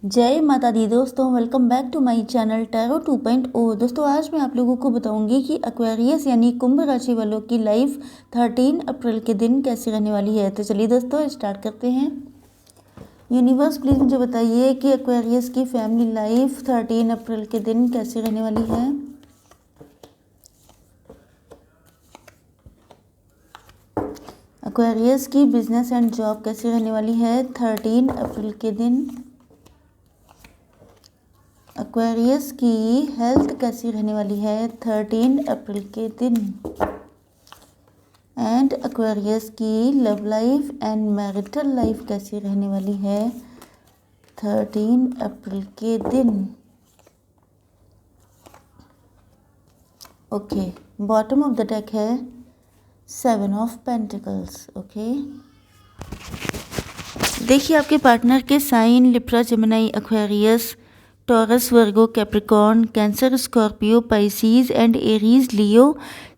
जय माता दी दोस्तों, welcome back to my channel tarot 2.0। दोस्तों आज मैं आप लोगों को बताऊंगी कि एक्वेरियस यानी कुंभ राशि वालों की लाइफ 13 अप्रैल के दिन कैसी रहने वाली है। तो चलिए दोस्तों स्टार्ट करते हैं। यूनिवर्स प्लीज़ मुझे बताइए कि एक्वेरियस की फैमिली लाइफ 13 अप्रैल के दिन कैसी रहने वाली है। एक्वेरियस की बिजनेस एंड जॉब कैसी रहने वाली है 13 अप्रैल के दिन। एक्वेरियस की हेल्थ कैसी रहने वाली है 13 अप्रैल के दिन। एंड एक्वेरियस की love life and marital life कैसी रहने वाली है 13 अप्रैल के दिन। Okay, bottom of the deck है 7 ऑफ पेंटिकल्स। ओके, देखिए आपके पार्टनर के sign Libra, Gemini, Aquarius, Taurus, Virgo, Capricorn, Cancer, Scorpio, Pisces and Aries, Leo,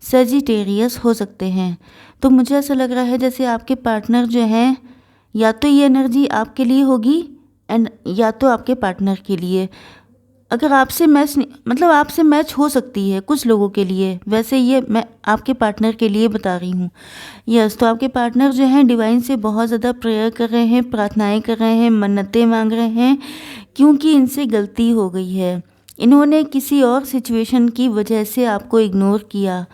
Sagittarius हो सकते हैं। तो मुझे ऐसा लग रहा है जैसे आपके पार्टनर जो हैं, या तो ये एनर्जी आपके लिए होगी एंड या तो आपके पार्टनर के लिए। अगर आपसे मैच मतलब आपसे मैच हो सकती है कुछ लोगों के लिए, वैसे ये मैं आपके पार्टनर के लिए बता रही हूँ। यस, तो आपके पार्टनर जो हैं डिवाइन से बहुत ज़्यादा प्रेयर कर रहे हैं, प्रार्थनाएं कर रहे हैं, मन्नतें मांग रहे हैं, क्योंकि इनसे गलती हो गई है। इन्होंने किसी और सिचुएशन की वजह से आपको इग्नोर किया।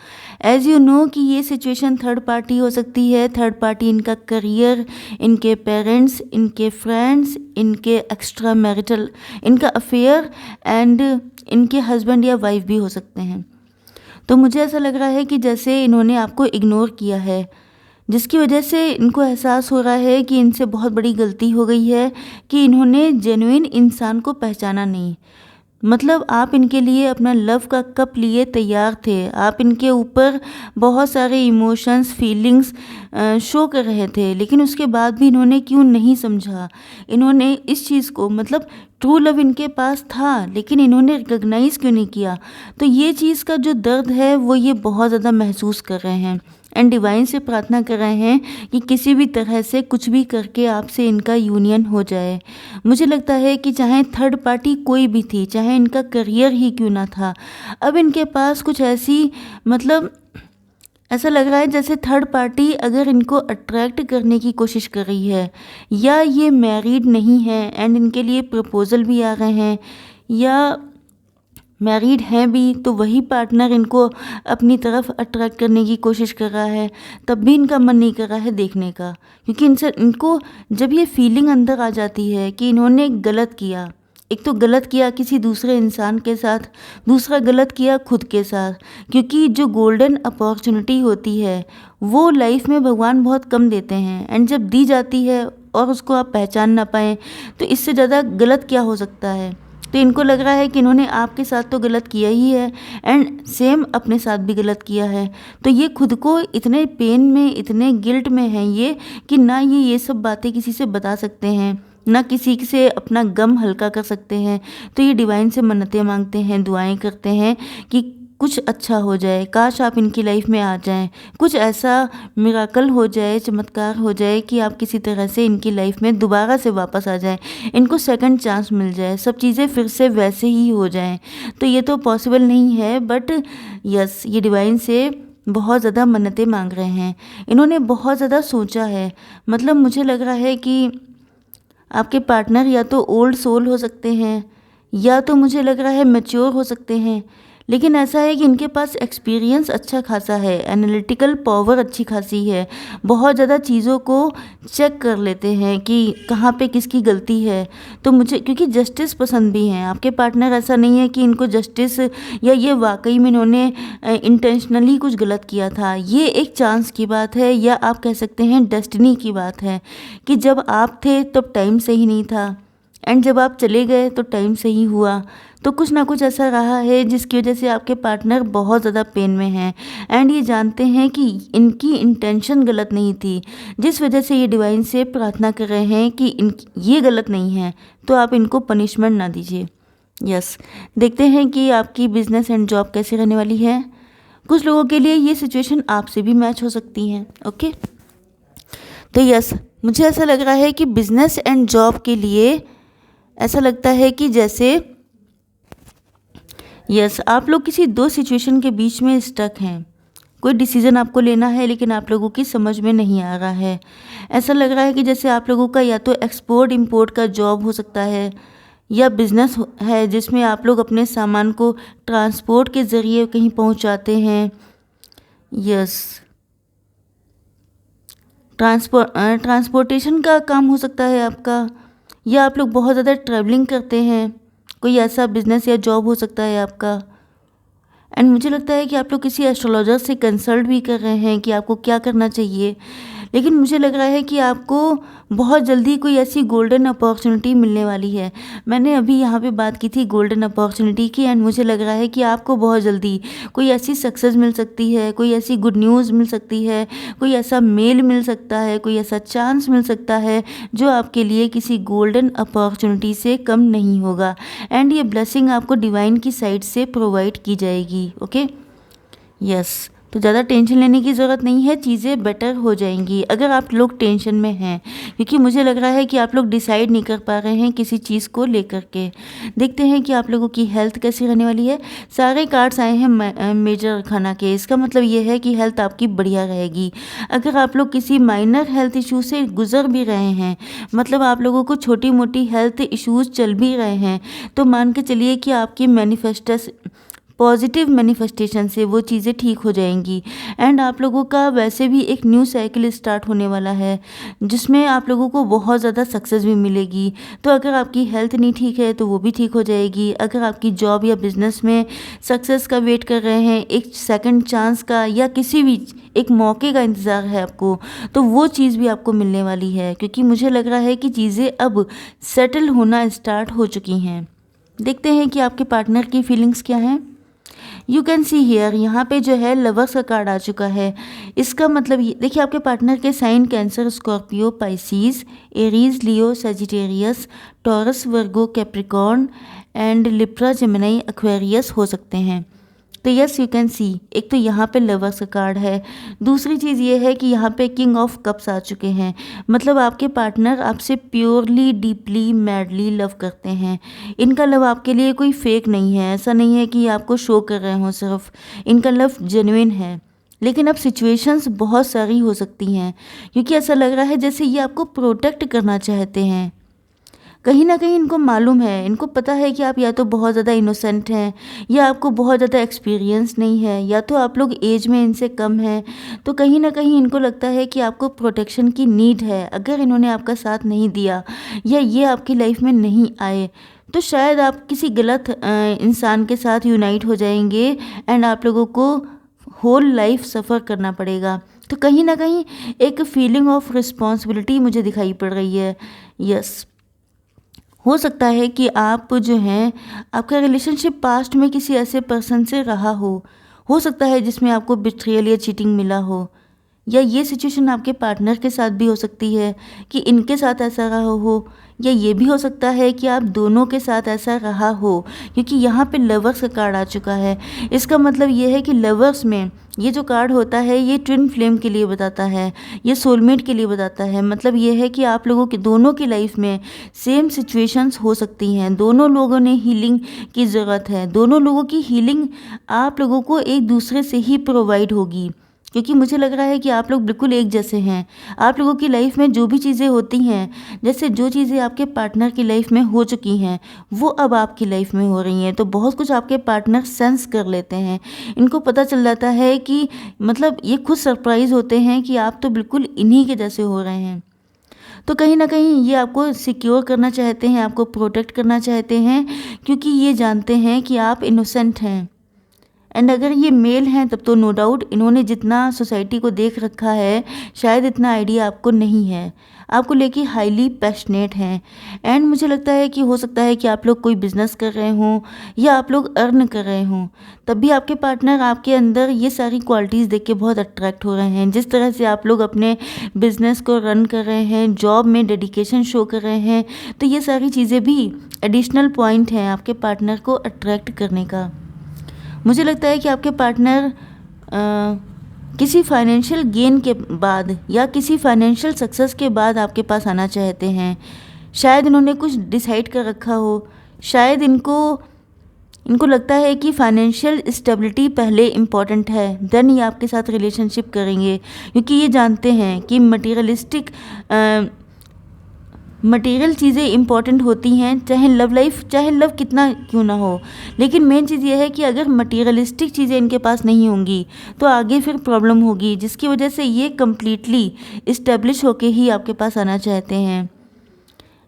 एज यू नो कि ये सिचुएशन थर्ड पार्टी हो सकती है। थर्ड पार्टी इनका करियर, इनके पेरेंट्स, इनके फ्रेंड्स, इनके एक्स्ट्रा मैरिटल, इनका अफेयर एंड इनके हस्बैंड या वाइफ भी हो सकते हैं। तो मुझे ऐसा लग रहा है कि जैसे इन्होंने आपको इग्नोर किया है, जिसकी वजह से इनको एहसास हो रहा है कि इनसे बहुत बड़ी गलती हो गई है कि इन्होंने जेन्युइन इंसान को पहचाना नहीं। मतलब आप इनके लिए अपना लव का कप लिए तैयार थे, आप इनके ऊपर बहुत सारे इमोशंस, फीलिंग्स शो कर रहे थे, लेकिन उसके बाद भी इन्होंने क्यों नहीं समझा। इन्होंने इस चीज़ को, मतलब ट्रू लव इनके पास था लेकिन इन्होंने रिकग्नाइज़ क्यों नहीं किया। तो ये चीज़ का जो दर्द है वो ये बहुत ज़्यादा महसूस कर रहे हैं एंड डिवाइन से प्रार्थना कर रहे हैं कि किसी भी तरह से कुछ भी करके आपसे इनका यूनियन हो जाए। मुझे लगता है कि चाहे थर्ड पार्टी कोई भी थी, चाहे इनका करियर ही क्यों ना था, अब इनके पास कुछ ऐसी, मतलब ऐसा लग रहा है जैसे थर्ड पार्टी अगर इनको अट्रैक्ट करने की कोशिश कर रही है, या ये मैरिड नहीं है एंड इनके लिए प्रपोजल भी आ रहे हैं, या मैरिड हैं भी तो वही पार्टनर इनको अपनी तरफ अट्रैक्ट करने की कोशिश कर रहा है, तब भी इनका मन नहीं कर रहा है देखने का। क्योंकि इनको जब ये फीलिंग अंदर आ जाती है कि इन्होंने गलत किया, एक तो गलत किया किसी दूसरे इंसान के साथ, दूसरा गलत किया खुद के साथ। क्योंकि जो गोल्डन अपॉर्चुनिटी होती है वो लाइफ में भगवान बहुत कम देते हैं, एंड जब दी जाती है और उसको आप पहचान ना पाएँ तो इससे ज़्यादा गलत क्या हो सकता है। तो इनको लग रहा है कि इन्होंने आपके साथ तो गलत किया ही है एंड सेम अपने साथ भी गलत किया है। तो ये खुद को इतने पेन में, इतने गिल्ट में है ये, कि ना ये सब बातें किसी से बता सकते हैं, ना किसी से अपना गम हल्का कर सकते हैं। तो ये डिवाइन से मन्नतें मांगते हैं, दुआएं करते हैं कि कुछ अच्छा हो जाए, काश आप इनकी लाइफ में आ जाएं, कुछ ऐसा मिराकल हो जाए, चमत्कार हो जाए कि आप किसी तरह से इनकी लाइफ में दोबारा से वापस आ जाएं, इनको सेकंड चांस मिल जाए, सब चीज़ें फिर से वैसे ही हो जाएं। तो ये तो पॉसिबल नहीं है, बट यस, ये डिवाइन से बहुत ज़्यादा मन्नतें मांग रहे हैं। इन्होंने बहुत ज़्यादा सोचा है। मतलब मुझे लग रहा है कि आपके पार्टनर या तो ओल्ड सोल हो सकते हैं, या तो मुझे लग रहा है मैच्योर हो सकते हैं, लेकिन ऐसा है कि इनके पास एक्सपीरियंस अच्छा खासा है, एनालिटिकल पावर अच्छी खासी है, बहुत ज़्यादा चीज़ों को चेक कर लेते हैं कि कहाँ पे किसकी गलती है। तो मुझे, क्योंकि जस्टिस पसंद भी हैं आपके पार्टनर, ऐसा नहीं है कि इनको जस्टिस या ये वाकई में इन्होंने इंटेंशनली कुछ गलत किया था। ये एक चांस की बात है, या आप कह सकते हैं डेस्टिनी की बात है, कि जब आप थे तब टाइम सही नहीं था एंड जब आप चले गए तो टाइम सही हुआ। तो कुछ ना कुछ ऐसा रहा है जिसकी वजह से आपके पार्टनर बहुत ज़्यादा पेन में हैं एंड ये जानते हैं कि इनकी इंटेंशन गलत नहीं थी, जिस वजह से ये डिवाइन से प्रार्थना कर रहे हैं कि ये गलत नहीं है तो आप इनको पनिशमेंट ना दीजिए। यस, देखते हैं कि आपकी बिजनेस एंड जॉब कैसी रहने वाली है। कुछ लोगों के लिए ये सिचुएशन आपसे भी मैच हो सकती हैं। ओके, तो यस, मुझे ऐसा लग रहा है कि बिजनेस एंड जॉब के लिए ऐसा लगता है कि जैसे आप लोग किसी दो सिचुएशन के बीच में स्टक हैं। कोई डिसीजन आपको लेना है लेकिन आप लोगों की समझ में नहीं आ रहा है। ऐसा लग रहा है कि जैसे आप लोगों का या तो एक्सपोर्ट इंपोर्ट का जॉब हो सकता है या बिजनेस है जिसमें आप लोग अपने सामान को ट्रांसपोर्ट के ज़रिए कहीं पहुंचाते हैं। ट्रांसपोर्टेशन का काम हो सकता है आपका, या आप लोग बहुत ज़्यादा ट्रैवलिंग करते हैं। कोई ऐसा बिजनेस या जॉब हो सकता है आपका। एंड मुझे लगता है कि आप लोग किसी एस्ट्रोलॉजर से कंसल्ट भी कर रहे हैं कि आपको क्या करना चाहिए। लेकिन मुझे लग रहा है कि आपको बहुत जल्दी कोई ऐसी गोल्डन अपॉर्चुनिटी मिलने वाली है। मैंने अभी यहाँ पे बात की थी गोल्डन अपॉर्चुनिटी की, एंड मुझे लग रहा है कि आपको बहुत जल्दी कोई ऐसी सक्सेस मिल सकती है, कोई ऐसी गुड न्यूज़ मिल सकती है, कोई ऐसा मेल मिल सकता है, कोई ऐसा चांस मिल सकता है जो आपके लिए किसी गोल्डन अपॉर्चुनिटी से कम नहीं होगा। एंड ये ब्लेसिंग आपको डिवाइन की साइड से प्रोवाइड की जाएगी। ओके, तो ज़्यादा टेंशन लेने की ज़रूरत नहीं है, चीज़ें बेटर हो जाएंगी अगर आप लोग टेंशन में हैं, क्योंकि मुझे लग रहा है कि आप लोग डिसाइड नहीं कर पा रहे हैं किसी चीज़ को लेकर के। देखते हैं कि आप लोगों की हेल्थ कैसी रहने वाली है। सारे कार्ड्स आए हैं मेजर खाना के, इसका मतलब ये है कि हेल्थ आपकी बढ़िया रहेगी। अगर आप लोग किसी माइनर हेल्थ इशू से गुजर भी रहे हैं, मतलब आप लोगों को छोटी मोटी हेल्थ इश्यूज़ चल भी रहे हैं, तो मान के चलिए कि आपकी पॉजिटिव मैनिफेस्टेशन से वो चीज़ें ठीक हो जाएंगी। एंड आप लोगों का वैसे भी एक न्यू साइकिल स्टार्ट होने वाला है जिसमें आप लोगों को बहुत ज़्यादा सक्सेस भी मिलेगी। तो अगर आपकी हेल्थ नहीं ठीक है तो वो भी ठीक हो जाएगी। अगर आपकी जॉब या बिजनेस में सक्सेस का वेट कर रहे हैं, एक सेकंड चांस का या किसी भी एक मौके का इंतज़ार है आपको, तो वो चीज़ भी आपको मिलने वाली है, क्योंकि मुझे लग रहा है कि चीज़ें अब सेटल होना स्टार्ट हो चुकी हैं। देखते हैं कि आपके पार्टनर की फीलिंग्स क्या हैं। यू कैन सी हियर, यहाँ पे जो है लवर्स का कार्ड आ चुका है। इसका मतलब देखिए, आपके पार्टनर के sign Cancer, Scorpio, Pisces, Aries, Leo, Sagittarius, Taurus, Virgo, Capricorn and Libra, Gemini, Aquarius हो सकते हैं। तो यस, यू कैन सी, एक तो यहाँ पे लवर्स का कार्ड है। दूसरी चीज़ ये है कि यहाँ पे किंग ऑफ कप्स आ चुके हैं। मतलब आपके पार्टनर आपसे प्योरली, डीपली, मैडली लव करते हैं। इनका लव आपके लिए कोई फेक नहीं है, ऐसा नहीं है कि आपको शो कर रहे हों, सिर्फ इनका लव जेन्युइन है। लेकिन अब सिचुएशंस बहुत सारी हो सकती हैं, क्योंकि ऐसा लग रहा है जैसे ये आपको प्रोटेक्ट करना चाहते हैं। कहीं ना कहीं इनको मालूम है, इनको पता है कि आप या तो बहुत ज़्यादा इनोसेंट हैं, या आपको बहुत ज़्यादा एक्सपीरियंस नहीं है, या तो आप लोग एज में इनसे कम हैं। तो कहीं ना कहीं इनको लगता है कि आपको प्रोटेक्शन की नीड है। अगर इन्होंने आपका साथ नहीं दिया या ये आपकी लाइफ में नहीं आए, तो शायद आप किसी गलत इंसान के साथ यूनाइट हो जाएंगे एंड आप लोगों को होल लाइफ सफ़र करना पड़ेगा। तो कहीं ना कहीं एक फीलिंग ऑफ रिस्पॉन्सिबिलिटी मुझे दिखाई पड़ रही है। यस, हो सकता है कि आप जो हैं, आपका रिलेशनशिप पास्ट में किसी ऐसे पर्सन से रहा हो सकता है जिसमें आपको बिट्रियल या चीटिंग मिला हो, या ये सिचुएशन आपके पार्टनर के साथ भी हो सकती है कि इनके साथ ऐसा रहा हो, या ये भी हो सकता है कि आप दोनों के साथ ऐसा रहा हो, क्योंकि यहाँ पे लवर्स का कार्ड आ चुका है। इसका मतलब ये है कि लवर्स में ये जो कार्ड होता है ये ट्विन फ्लेम के लिए बताता है, ये सोलमेट के लिए बताता है। मतलब ये है कि आप लोगों के दोनों की लाइफ में सेम सिचुएशंस हो सकती हैं। दोनों लोगों ने हीलिंग की ज़रूरत है, दोनों लोगों की हीलिंग आप लोगों को एक दूसरे से ही प्रोवाइड होगी, क्योंकि मुझे लग रहा है कि आप लोग बिल्कुल एक जैसे हैं। आप लोगों की लाइफ में जो भी चीज़ें होती हैं, जैसे जो चीज़ें आपके पार्टनर की लाइफ में हो चुकी हैं वो अब आपकी लाइफ में हो रही हैं, तो बहुत कुछ आपके पार्टनर सेंस कर लेते हैं। इनको पता चल जाता है कि मतलब ये खुद सरप्राइज होते हैं कि आप तो बिल्कुल इन्हीं के जैसे हो रहे हैं। तो कहीं ना कहीं ये आपको सिक्योर करना चाहते हैं, आपको प्रोटेक्ट करना चाहते हैं, क्योंकि ये जानते हैं कि आप इनोसेंट हैं। एंड अगर ये मेल हैं तब तो नो डाउट इन्होंने जितना सोसाइटी को देख रखा है शायद इतना आइडिया आपको नहीं है। आपको लेके हाईली पैशनेट हैं। एंड मुझे लगता है कि हो सकता है कि आप लोग कोई बिजनेस कर रहे हों या आप लोग अर्न कर रहे हों, तब भी आपके पार्टनर आपके अंदर ये सारी क्वालिटीज़ देख के बहुत अट्रैक्ट हो रहे हैं। जिस तरह से आप लोग अपने बिजनेस को रन कर रहे हैं, जॉब में डेडिकेशन शो कर रहे हैं, तो ये सारी चीज़ें भी एडिशनल पॉइंट हैं आपके पार्टनर को अट्रैक्ट करने का। मुझे लगता है कि आपके पार्टनर किसी फाइनेंशियल गेन के बाद या किसी फाइनेंशियल सक्सेस के बाद आपके पास आना चाहते हैं। शायद इन्होंने कुछ डिसाइड कर रखा हो, शायद इनको लगता है कि फाइनेंशियल स्टेबिलिटी पहले इम्पॉर्टेंट है, देन ये आपके साथ रिलेशनशिप करेंगे, क्योंकि ये जानते हैं कि मटेरियल चीज़ें इम्पॉर्टेंट होती हैं, चाहे लव कितना क्यों ना हो। लेकिन मेन चीज़ ये है कि अगर मटेरियलिस्टिक चीज़ें इनके पास नहीं होंगी तो आगे फिर प्रॉब्लम होगी, जिसकी वजह से ये कम्प्लीटली इस्टेब्लिश होके ही आपके पास आना चाहते हैं।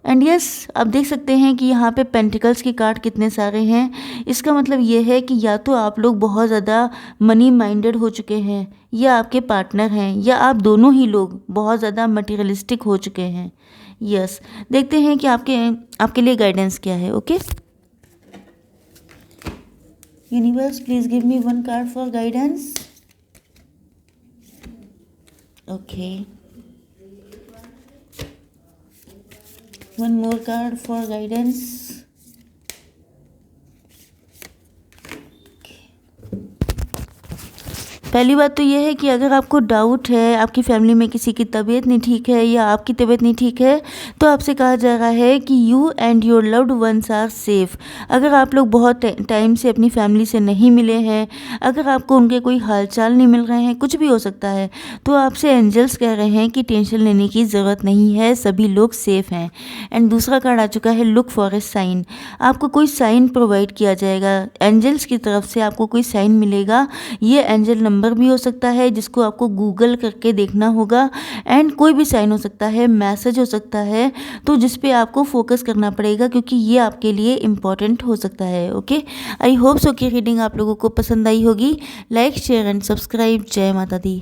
एंड यस, आप देख सकते हैं कि यहाँ पे पेंटिकल्स के कार्ड कितने सारे हैं। इसका मतलब ये है कि या तो आप लोग बहुत ज़्यादा मनी माइंडेड हो चुके हैं, या आपके पार्टनर हैं, या आप दोनों ही लोग बहुत ज़्यादा मटेरियलिस्टिक हो चुके हैं। यस, देखते हैं कि आपके लिए गाइडेंस क्या है। Okay, universe please give me one card for guidance. Okay, one more card for guidance. पहली बात तो ये है कि अगर आपको डाउट है, आपकी फैमिली में किसी की तबीयत नहीं ठीक है या आपकी तबीयत नहीं ठीक है, तो आपसे कहा जा रहा है कि you and your loved ones are safe. अगर आप लोग बहुत टाइम से अपनी फैमिली से नहीं मिले हैं, अगर आपको उनके कोई हालचाल नहीं मिल रहे हैं, कुछ भी हो सकता है, तो आपसे एंजल्स कह रहे हैं कि टेंशन लेने की ज़रूरत नहीं है, सभी लोग सेफ़ हैं। एंड दूसरा कार्ड आ चुका है लुक फॉर ए साइन। आपको कोई साइन प्रोवाइड किया जाएगा, एंजल्स की तरफ से आपको कोई साइन मिलेगा। ये एंजल नंबर भी हो सकता है जिसको आपको गूगल करके देखना होगा, एंड कोई भी साइन हो सकता है, मैसेज हो सकता है, तो जिस पे आपको फोकस करना पड़ेगा, क्योंकि ये आपके लिए इम्पॉर्टेंट हो सकता है। ओके, आई होप सो कि रीडिंग आप लोगों को पसंद आई होगी। Like, share and subscribe. जय माता दी।